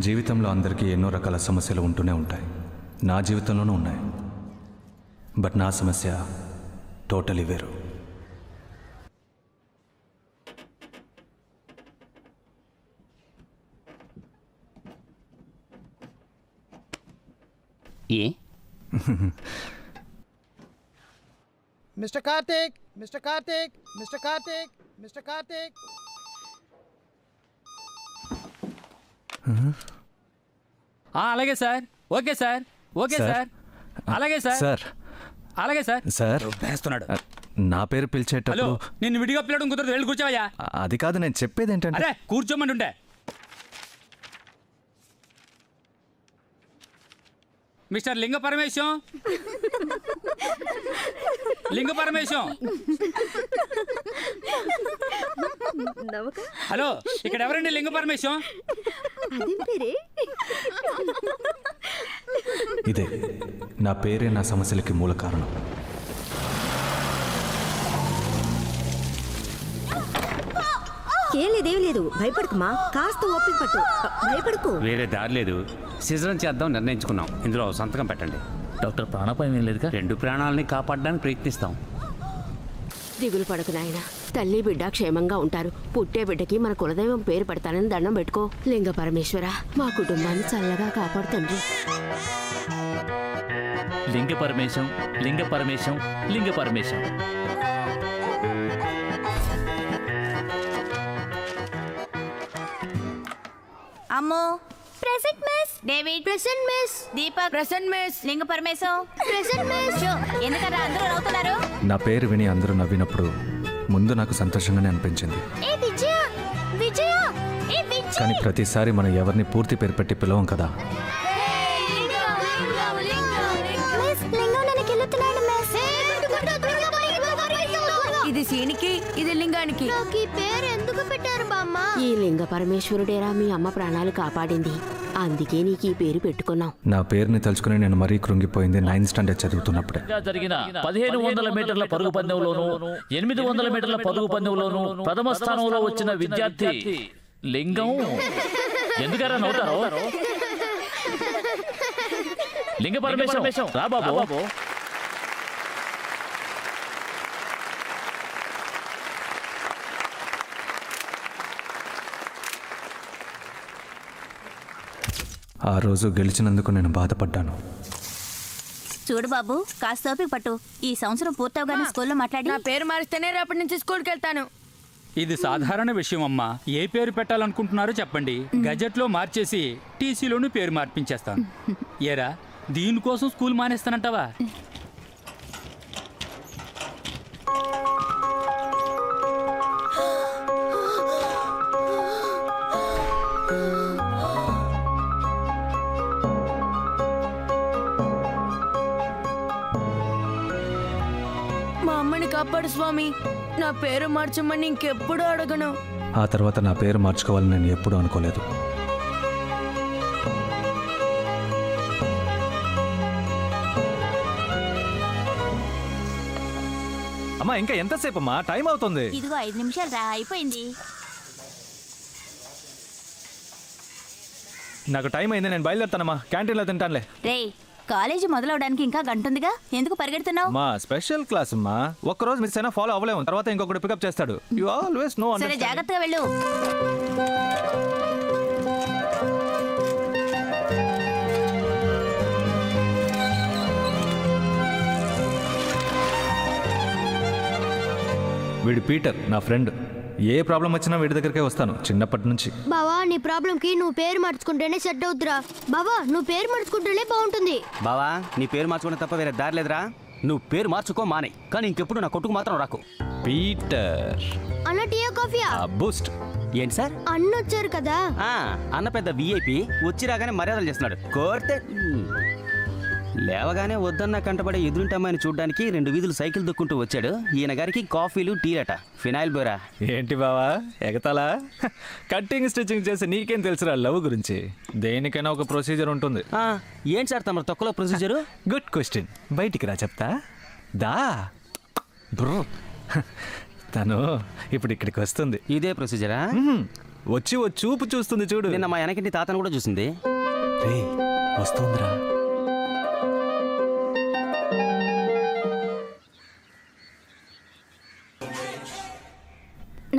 జీవితంలో అందరికీ ఎన్నో రకాల సమస్యలు ఉంటూనే ఉంటాయి. నా జీవితంలోనూ ఉన్నాయి. బట్ నా సమస్య టోటలీ వేరు. Mister Karthik, mister Karthik, mister Karthik, mister Karthik. అలాగే sir. Okay sir. Okay sir. అలాగే సార్. సార్ అలాగే సార్. సార్ వేస్తున్నాడు. నా పేరు హలో, పిలిచేటప్పుడు నిన్ను విడిగా పిలవడం కుదరదు. వెళ్ళి కూర్చోవయ్యా. అది కాదు, నేను చెప్పేది ఏంటంటే అరే కూర్చోమంటుంటే. మిస్టర్ లింగ పరమేశం, లింగ పరమేశం. హలో, ఇక్కడ ఎవరండి లింగ పరమేశం? ఇదే నా పేరే నా సమస్యలకి మూల కారణం. ఏం లేదేం లేదు, భయపడకుమా, కాస్త ఓపిక పట్టు. భయపడకు. వేరే దారి లేదు, సిజరన్ చేద్దాం నిర్ణయించుకున్నాం. ఇందులో సంతకం పెట్టండి. డాక్టర్, ప్రాణాపాయం ఏం లేదుగా? 2 ప్రాణాలని కాపాడడానికి ప్రయత్నిస్తాం. దిగులు పడకు నాయన, తల్లి బిడ్డ క్షేమంగా ఉంటారు. పుట్టే బిడ్డకి మన కులదైవం పేరు పెడతానని దండం పెట్టుకో. లింగ పరమేశ్వర, మా కుటుంబాన్ని చల్లగా కాపాడుతండ్రి. లింగ పరమేశం, లింగ పరమేశం, లింగ పరమేశం. అమ్మో present miss. David present miss. Deepak present miss. లింగ పరమేశం ప్రెసెంట్ మిస్. ఎందుకరా అందరూ నవ్వుతున్నారు? నా పేరు విని అందరూ నవ్వినప్పుడు ముందు నాకు సంతోషంగానే అనిపించింది. ఏ విజయ, విజయ, ఏ విజయ. కానీ ప్రతిసారి మనం ఎవరిని పూర్తి పేరు పెట్టి పిలవం కదా. ఇది సీనికి, ఇది లింగానికి. ఈ పేరు ఎందుకు పెట్టారు బామ్మ? ఈ లింగ పరమేశ్వరుడేరా మీ అమ్మ ప్రాణాలు కాపాడింది. అందుకే నీకు ఈ పేరు పెట్టుకున్నాం. నా పేరుని తలుచుకుని నేను మరీ కృంగిపోయింది 9th స్టాండర్డ్ చదువుతున్నప్పుడే. జరిగిన 1500 మీటర్ల పరుగు పందెంలోనూ 800 మీటర్ల పరుగు పందెంలోనూ ప్రథమ స్థానంలో వచ్చిన విద్యార్థి లింగం. ఎందుకరా నవ్వుతారో? లింగ పరమేశం, రా బాబు. ఆ రోజు గెలిచినందుకు నేను బాధపడ్డాను. చూడు బాబు, కాస్త ఓపిక పట్టు. ఈ సంవత్సరం పూర్తవగానే స్కూల్లో మాట్లాడి నా పేరు మారిస్తేనే రేపటి నుంచి స్కూల్కి వెళ్తాను. ఇది సాధారణ విషయం అమ్మా. ఏ పేరు పెట్టాలనుకుంటున్నారో చెప్పండి. గజెట్లో మార్చేసి టీసీలోనూ పేరు మార్పించేస్తాను. ఏరా, దీనికోసం స్కూల్ మానేస్తానంటావా? మా అమ్మని కాపాడు స్వామి. నా పేరు మార్చమని ఇంకెప్పుడు అడగను. ఆ తర్వాత నా పేరు మార్చుకోవాలని నేను ఎప్పుడూ అనుకోలేదు. అమ్మా, ఇంకా ఎంతసేపు అమ్మా? టైం అవుతుంది. ఇదిగో 5 నిమిషాలు రా, అయిపోయింది. నాకు టైం అయింది, నేను బయలుదేరుతానమ్మా. క్యాంటీన్లో తింటానులే. రే, కాలేజీ మొదలవడానికి ఇంకా గంట ఉందిగా, ఎందుకు పరిగెడుతున్నావు? మా స్పెషల్ క్లాస్ అమ్మా. ఒక్కరోజు మిస్ అయినా ఫాలో అవ్వలేము. తర్వాత ఇంకొకటి పికప్ చేస్తాడు. You always know. సరే, జాగ్రత్తగా వెళ్ళు. వీడు పీటర్, నా ఫ్రెండ్. ఏ ప్రాబ్లం వచ్చినా వీడి దగ్గరికే వస్తాను చిన్నప్పటి నుంచి. బావా, నీ ప్రాబ్లం కి నువ్వు పేరు మార్చుకుంటేనే సెట్ అవుతురా. బావా, నువ్వు పేరు మార్చుకుంటేనే బాగుంటుంది. బావా, నీ పేరు మార్చుకుంటే తప్ప వేరే దారి లేదురా. నువ్వు పేరు మార్చుకో మానే, కానీ ఇంకెప్పుడు నా కొట్టుకు మాత్రం రాకు. పీటర్ అన్న టీయా కాఫీయా? బూస్ట్. ఏంటి సార్? అన్న వచ్చారు కదా. అన్న పెద్ద విఐపి, వచ్చి రాగానే మర్యాదలు చేస్తున్నాడు. కోర్తే లేవగానే వద్దన్న కంటపడే ఎదురింటి అమ్మాయిని చూడడానికి 2 వీధులు సైకిల్ దొక్కుంటూ వచ్చాడు. ఈయన గారికి కాఫీలు, టీలట, ఫినాయిల్ బోరా. ఏంటి బావా, ఎగతాలా? కట్టింగ్ స్టిచ్చింగ్ చేసి నీకేం తెలుసురా లవ్ గురించి? దేనికైనా ఒక ప్రొసీజర్ ఉంటుంది. ఏంటి సార్ తమ తొక్కలో ప్రొసీజరు? Good question. బయటికి రా, చెప్తా దా. తను ఇప్పుడు ఇక్కడికి వస్తుంది. ఇదే ప్రొసీజరా? వచ్చి ఓ చూపు చూస్తుంది చూడు. నిన్న మా వెనకింటి తాతను కూడా చూసింది. రే వస్తుందిరా.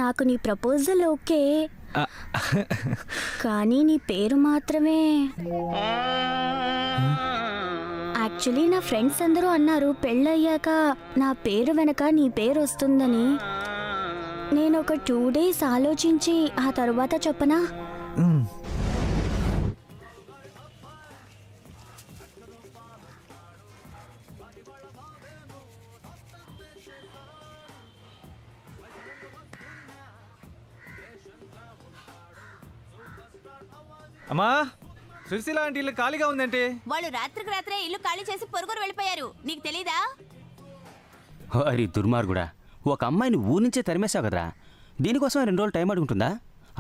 నాకు నీ ప్రపోజల్ ఓకే, కానీ నీ పేరు మాత్రమే. యాక్చువల్లీ నా ఫ్రెండ్స్ అందరూ అన్నారు పెళ్ళయ్యాక నా పేరు వెనక నీ పేరు వస్తుందని. నేను ఒక 2 days ఆలోచించి ఆ తర్వాత చెప్పనా? అమ్మా సుశీల ఆంటీ ఇల్లు ఖాళీగా ఉందంటే. వాళ్ళు రాత్రికి రాత్రే ఇల్లు ఖాళీ చేసి పొరుగురు వెళ్ళిపోయారు. నీకు తెలీదా? అరే దుర్మార్గుడా, ఒక అమ్మాయిని ఊరి నుంచే తరిమేశావు కదరా. దీనికోసం 2 రోజులు టైం అడుగుంటుందా?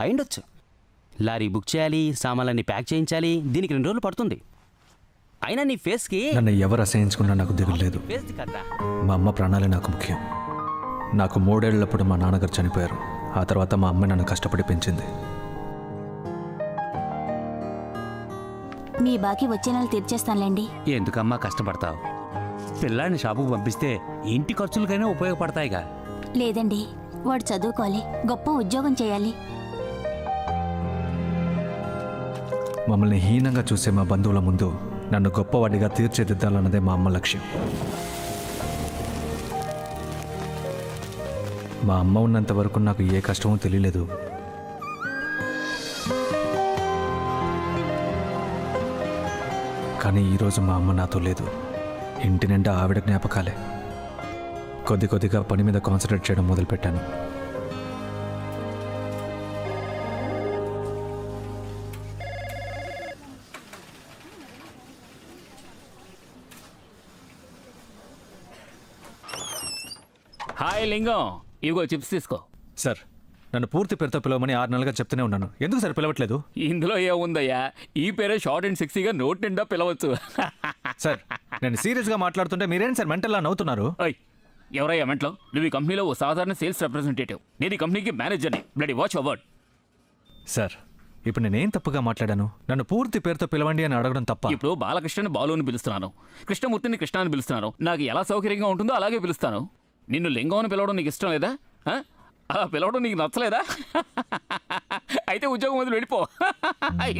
అయిండొచ్చు. లారీ బుక్ చేయాలి, సామాన్లన్నీ ప్యాక్ చేయించాలి, దీనికి 2 రోజులు పడుతుంది. అయినా నీ ఫేస్కి నన్ను ఎవరు అసహించుకున్నా నాకు దిగులేదు. ఫేస్ కదరా. మా అమ్మ ప్రాణాలే నాకు ముఖ్యం. నాకు 3 ఏళ్లప్పుడు మా నాన్నగారు చనిపోయారు. ఆ తర్వాత మా అమ్మ నన్ను కష్టపడి పెంచింది. మీ బాకీ వచ్చే నెల తీర్చేస్తానులేండి. ఎందుకమ్మా కష్టపడతావు? పిల్లాన్ని షాపుకు పంపిస్తే ఇంటి ఖర్చులకైనా ఉపయోగపడతాయిగా. లేదండి, వాడు చదువుకోవాలి, గొప్ప ఉద్యోగం చేయాలి. మమ్మల్ని హీనంగా చూసే మా బంధువుల ముందు నన్ను గొప్పవాడిగా తీర్చిదిద్దాలన్నదే మా అమ్మ లక్ష్యం. మా అమ్మ ఉన్నంత వరకు నాకు ఏ కష్టమో తెలియలేదు. కానీ ఈరోజు మా అమ్మ నాతో లేదు. ఇంటి నిండా ఆవిడ జ్ఞాపకాలే. కొద్ది కొద్దిగా పని మీద కాన్సన్ట్రేట్ చేయడం మొదలుపెట్టాను. హాయ్ లింగం, ఇదిగో చిప్స్ తీసుకో. సార్ నన్ను పూర్తి పేరుతో పిలవమని 6 నెలలుగా చెప్తూనే ఉన్నాను. ఎందుకు సార్ పిలవట్లేదు? ఇందులో ఏముందయ్యా, ఈ పేరే షార్ట్ అండ్ సెక్సీగా నోట్ నిండా పిలవచ్చు. సార్ నేను సీరియస్గా మాట్లాడుతుంటే మీరేంటి సార్ మెంటల్లా నవ్వుతున్నారు? ఎవరయ్యా మెంట్లో? నువ్వు ఈ కంపెనీలో ఓ సాధారణ సేల్స్ రిప్రజెంటేటివ్, నేను ఈ కంపెనీకి మేనేజర్ని. Bloody watch award. సార్ ఇప్పుడు నేనేం తప్పుగా మాట్లాడాను? నన్ను పూర్తి పేరుతో పిలవండి అని అడగడం తప్ప? ఇప్పుడు బాలకృష్ణని బాలు అని పిలుస్తున్నాను, కృష్ణమూర్తిని కృష్ణ అని పిలుస్తున్నాను. నాకు ఎలా సౌకర్యంగా ఉంటుందో అలాగే పిలుస్తాను. నిన్ను లింగం అని పిలవడం నీకు ఇష్టం లేదా? అలా పిలవడం నీకు నచ్చలేదా? అయితే ఉద్యోగం వదిలి వెళ్ళిపో.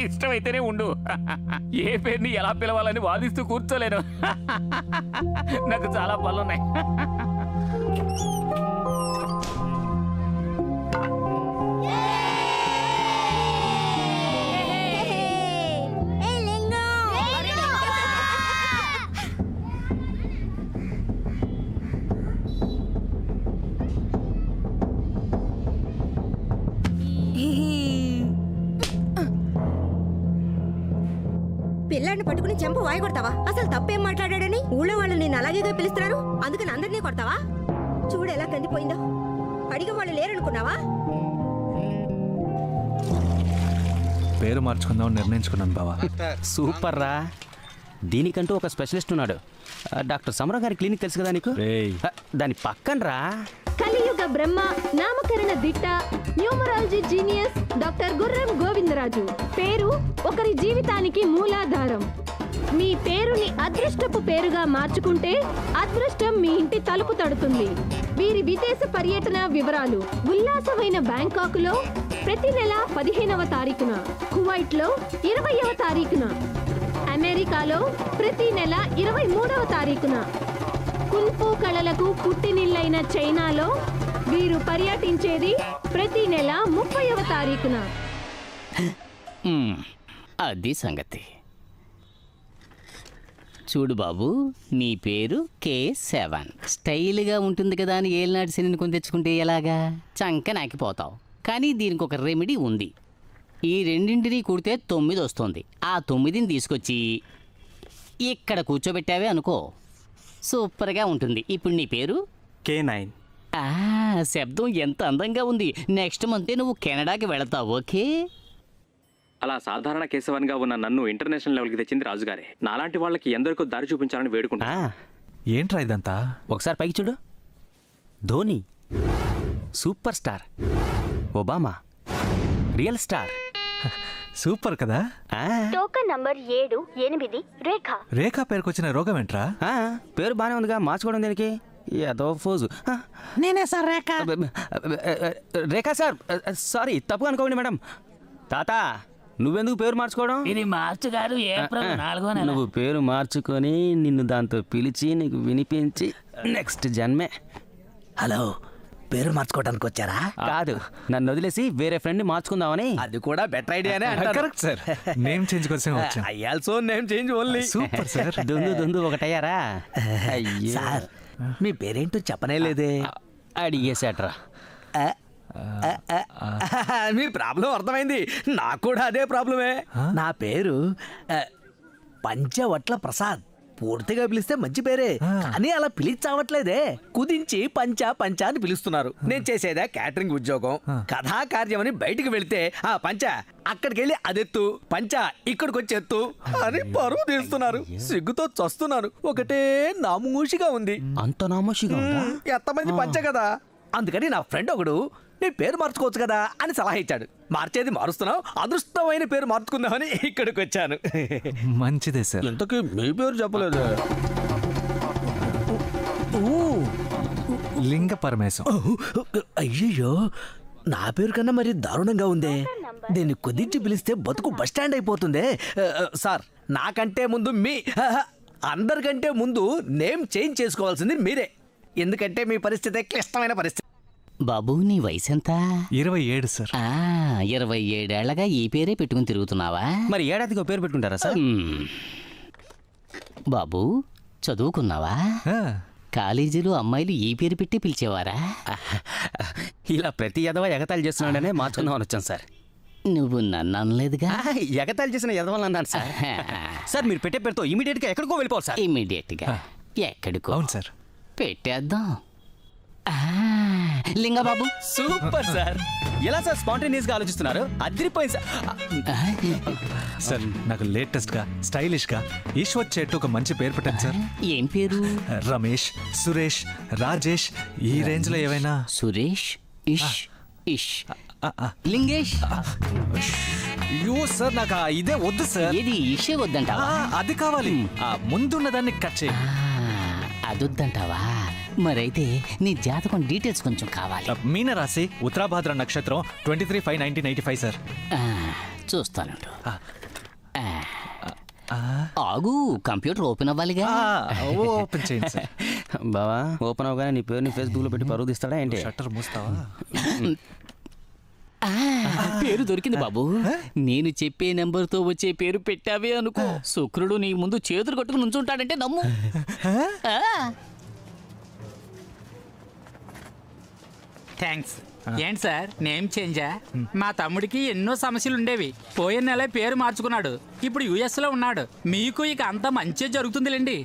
ఇష్టమైతేనే ఉండు. ఏ పేరుని ఎలా పిలవాలని వాదిస్తూ కూర్చోలేను. నాకు చాలా పనులున్నాయి. పిల్లాన్ని పట్టుకుని చెంప వాయి కొడతావా? అసలు తప్పేం మాట్లాడాడని ఊళ్ళో వాళ్ళు నేను అలాగేగా పిలుస్తున్నారు, అందుకని అందరినీ కొడతావా? చూడు ఎలా కందిపోయిందో. అడిగే వాళ్ళు లేరనుకున్నావా? పేరు మార్చుకుందామని నిర్ణయించుకున్నాను బావా. సూపర్ రా. దీనికంటూ ఒక స్పెషలిస్ట్ ఉన్నాడు. డాక్టర్ సమరం గారి క్లినిక్ తెలుసు కదా నీకు? దాని పక్కన రా. కలియుగ బ్రహ్మ, నామకరణ దిట్ట, న్యూమరాలజీ జీనియస్ డాక్టర్ గుర్రం గోవిందరాజు. పేరు ఒకరి జీవితానికి మూలాధారం. మీ పేరుని అదృష్టపు పేరుగా మార్చుకుంటే అదృష్టం మీ ఇంటి తలుపు తడుతుంది. వీరి విదేశ పర్యటన వివరాలు: ఉల్లాసమైన బ్యాంకాకులో ప్రతి నెల 15వ తారీఖున, కువైట్లో 20వ తారీఖున, అమెరికాలో ప్రతి నెల 23వ తారీఖున, కుల్ఫూ కళలకు పుట్టినిల్లైన చైనాలో వీరు పర్యటించేది ప్రతి నెల 30వ తారీఖున. అది సంగతి. చూడు బాబు, నీ పేరు K7. స్టైల్గా ఉంటుంది కదా అని ఏలినాటి శనిని కొని తెచ్చుకుంటే ఎలాగా? చంక నాకిపోతావు. కానీ దీనికి ఒక రెమెడీ ఉంది. ఈ రెండింటినీ కూడితే 9 వస్తుంది. ఆ 9ని తీసుకొచ్చి ఇక్కడ కూర్చోబెట్టావే అనుకో, సూపర్గా ఉంటుంది. ఇప్పుడు నీ పేరు K9. శబ్దం ఎంత అందంగా ఉంది. నెక్స్ట్ మంతే నువ్వు కెనడాకి వెళతావు. ఓకే? అలా సాధారణ కేశవన్గా ఉన్న నన్ను ఇంటర్నేషనల్ లెవెల్కి తెచ్చింది రాజుగారే. నాలాంటి వాళ్ళకి ఎందరికో దారి చూపించాలని వేడుకుంటా. ఏంట్రా ఇదంతా? ఒకసారి పైకి చూడు. Dhoni, super star, Obama, real star. Super కదా. టోకన్ నంబర్ 7-8 రేఖ. రేఖా పేరుకు వచ్చిన రోగం ఏంట్రా? పేరు బాగానే ఉందిగా, మార్చుకోవడం దేనికి? ఏదో ఫోజు. నేనే సార్ రేఖ. రేఖా సార్, సారీ తప్పు అనుకోండి మేడం. తాత నువ్వెందుకు పేరు మార్చుకోవడం? ఇది మార్చు గారు ఏప్రిల్ 4వ నెల. నువ్వు పేరు మార్చుకొని నిన్ను దాంతో పిలిచి నీకు వినిపించి నెక్స్ట్ జన్మే. హలో, పేరు మార్చుకోవడానికి వచ్చారా? కాదు, నన్ను వదిలేసి వేరే ఫ్రెండ్ మార్చుకుందామని. అది కూడా బెటర్ ఐడియానే అంటారు. Correct sir. నేమ్ చేంజ్ కోసం వచ్చాం. I also name change only. Super sir. దుందు ఒకటయ్యారా? అయ్యో సార్, మీ పేరేంటో చెప్పనే లేదే. అడిగేసేట్రా. మీ ప్రాబ్లం అర్థమైంది. నాకు కూడా అదే ప్రాబ్లమే. నా పేరు పంచవట్ల ప్రసాద్. పూర్తిగా పిలిస్తే మంచి పేరే, కానీ అలా పిలిచావట్లేదే. కుదించి పంచా అని పిలుస్తున్నారు. నేను చేసేదా క్యాటరింగ్ ఉద్యోగం. కథా కార్యం అని బయటికి వెళితే ఆ పంచా అక్కడికి వెళ్ళి అదెత్తు, పంచా ఇక్కడికి వచ్చి ఎత్తు అని పరువు తీస్తున్నారు. సిగ్గుతో చస్తున్నాను. ఒకటే నామూషిగా ఉంది. అంత నామోషిగా ఉందా? ఎంతమంది పంచ కదా. అందుకని నా ఫ్రెండ్ ఒకడు నీ పేరు మార్చుకోవచ్చు కదా అని సలహా ఇచ్చాడు. మార్చేది మారుస్తున్నావు, అదృష్టమైన పేరు మార్చుకుందామని ఇక్కడికి వచ్చాను. మంచిదే సార్. ఇంతకీ మీ పేరు చెప్పలేదు. లింగ పరమేశం. అయ్యయ్యో, నా పేరు కన్నా మరి దారుణంగా ఉందే. దీన్ని కుదించి పిలిస్తే బతుకు బస్టాండ్ అయిపోతుందే. సార్, నాకంటే ముందు అందరికంటే ముందు నేమ్ చేంజ్ చేసుకోవాల్సింది మీరే. ఎందుకంటే మీ పరిస్థితి క్లిష్టమైన పరిస్థితి. బాబు నీ వయసు ఎంత? 27 సార్. 27 ఏళ్లగా ఈ పేరే పెట్టుకుని తిరుగుతున్నావా? మరి ఏడాదికి పేరు పెట్టుకుంటారా సార్? బాబు చదువుకున్నావా? కాలేజీలో అమ్మాయిలు ఈ పేరు పెట్టి పిలిచేవారా? ఇలా ప్రతి ఎదవ ఎగతాళి చేస్తున్నాడనే మార్చుకుందామని వచ్చాను సార్. నువ్వు నన్ను అనలేదుగా. ఎగతాళి చేసిన ఎదవలు అన్నాను సార్. సార్ మీరు పెట్టే పేరుతో ఇమీడియట్ గా ఎక్కడికో వెళ్ళిపోవాలి సార్. ఇమీడియట్ గా ఎక్కడికో? అవును సార్. పెట్టేద్దాం. Lingababu super sir. ఎలా సార్ స్పాంటేనియస్ గా ఆలోచిస్తున్నారు? అదిరిపోయింది సార్. సార్, నాకు లేటెస్ట్ గా స్టైలిష్ గా ఈశ్వర్ చెట్టు ఒక మంచి పేరు పెట్టండి సార్. ఏం పేరు? రమేష్, సురేష్, రాజేష్, ఈ రేంజ్ లో ఏవైనా. సురేష్, ఇష్, లింగేష్. అయ్యో సార్, నాకు ఇదే వద్దు సార్. ఏది ఇషే వద్దంటావా? అది కావాలి. ముందున్న దాన్ని కట్ చేయి. అదొద్దంటావా? మరైతే నీ జాతకం డీటెయిల్స్ కొంచెం కావాలి. మీనరాశి, ఉత్తరాభాద్ర నక్షత్రం, 23/5/1985 సార్. చూస్తానండు. ఆగు, కంప్యూటర్ ఓపెన్ అవ్వాలిగా. ఓపెన్ చేయండి సార్. బావా, ఓపెన్ అవగానే నీ పేరుని ఫేస్బుక్ లో పెట్టి పరువు తీస్తాడా ఏంటి? షట్టర్ మూస్తావా? పేరు దొరికింది బాబు. నేను చెప్పే నెంబర్తో వచ్చే పేరు పెట్టావే అనుకో, శుక్రుడు నీ ముందు చేతులు కట్టుకుని నుంచుంటాడంటే నమ్ము. థ్యాంక్స్. ఏంటి సార్, నేమ్ చేంజా? మా తమ్ముడికి ఎన్నో సమస్యలు ఉండేవి. పోయిన నెల పేరు మార్చుకున్నాడు. ఇప్పుడు యుఎస్ లో ఉన్నాడు. మీకు ఇక అంతా మంచి జరుగుతుందిలేండి.